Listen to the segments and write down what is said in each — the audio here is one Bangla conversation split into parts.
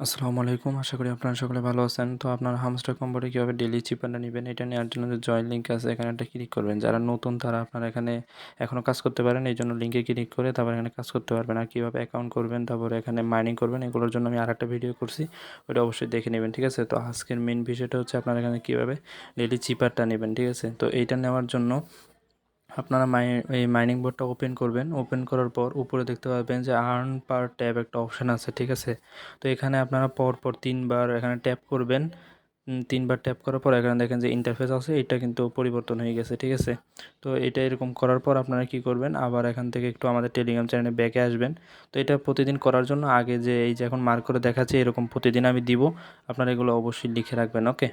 আসসালামু আলাইকুম। আশা করি আপনারা সকলে ভালো আছেন। তো আপনারা হামস্টার কম্বোতে কীভাবে ডেইলি চিপারটা নিবেন এটা নেওয়ার জন্য যে জয়েন লিঙ্ক আছে এখানে একটা ক্লিক করবেন। যারা নতুন তারা আপনারা এখানে এখনও কাজ করতে পারেন। এইজন্য লিঙ্কে ক্লিক করে তারপর এখানে কাজ করতে পারবেন। আর কীভাবে অ্যাকাউন্ট করবেন, তারপরে এখানে মাইনিং করবেন, এগুলোর জন্য আমি আরেকটা ভিডিও করছি। ওইটা অবশ্যই দেখে নেবেন, ঠিক আছে? তো আজকের মেইন বিষয়টা হচ্ছে আপনারা এখানে কীভাবে ডেইলি চিপারটা নেবেন, ঠিক আছে? তো এইটা নেওয়ার জন্য আপনারা এই মাইনিং বোর্ডটা ওপেন করবেন। ওপেন করার পর উপরে দেখতে পাবেন যে আর্ন পার ট্যাব একটা অপশান আছে, ঠিক আছে? তো এখানে আপনারা পরপর ৩ বার এখানে ট্যাপ করবেন। ৩ বার ট্যাপ করার পর এখানে দেখেন যে ইন্টারফেস আছে, এটা কিন্তু পরিবর্তন হয়ে গেছে, ঠিক আছে? তো এটা এরকম করার পর আপনারা কী করবেন, আবার এখান থেকে একটু আমাদের টেলিগ্রাম চ্যানেলে ব্যাকে আসবেন। তো এটা প্রতিদিন করার জন্য আগে যে এই যে এখন মার্ক করে দেখাচ্ছে এরকম প্রতিদিন আমি দিব, আপনারা এগুলো অবশ্যই লিখে রাখবেন, ওকে?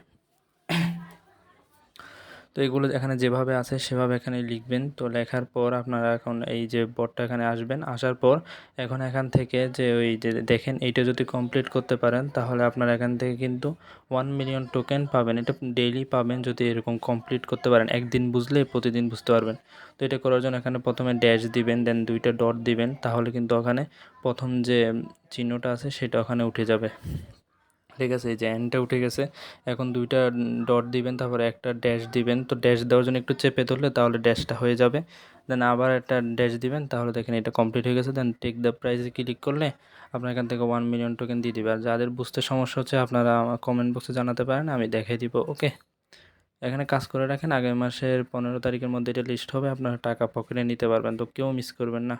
তো এগুলো এখানে যেভাবে আছে সেভাবে এখানে লিখবেন। তো লেখার পর আপনারা এখন এই যে বোর্ডটা এখানে আসবেন। আসার পর এখন এখান থেকে যে ওই যে দেখেন এইটা যদি কমপ্লিট করতে পারেন তাহলে আপনারা এখান থেকে কিন্তু 1 মিলিয়ন টোকেন পাবেন। এটা ডেইলি পাবেন যদি এরকম কমপ্লিট করতে পারেন। একদিন বুঝলে প্রতিদিন বুঝতে পারবেন। তো এটা করার জন্য এখানে প্রথমে ড্যাশ দিবেন, দেন 2টা ডট দিবেন, তাহলে কিন্তু ওখানে প্রথম যে চিহ্নটা আছে সেটা ওখানে উঠে যাবে, ঠিক আছে? এই যে এনটা উঠে গেছে। এখন 2টা ডট দিবেন, তারপরে একটা ড্যাশ দিবেন। তো ড্যাশ দেওয়ার জন্য একটু চেপে ধরলে তাহলে ড্যাশটা হয়ে যাবে। দেন আবার একটা ড্যাশ দিবেন, তাহলে দেখেন এটা কমপ্লিট হয়ে গেছে। দেন টেক দ্য প্রাইজে ক্লিক করলে আপনার এখান থেকে 1 মিলিয়ন টোকেন দিয়ে দিবে। আর যাদের বুঝতে সমস্যা হচ্ছে আপনারা আমার কমেন্ট বক্সে জানাতে পারেন, আমি দেখিয়ে দিব, ওকে? এখানে কাজ করে রাখেন, আগামী মাসের 15 তারিখের মধ্যে এটা লিস্ট হবে, আপনারা টাকা পকেটে নিতে পারবেন। তো কেউ মিস করবেন না।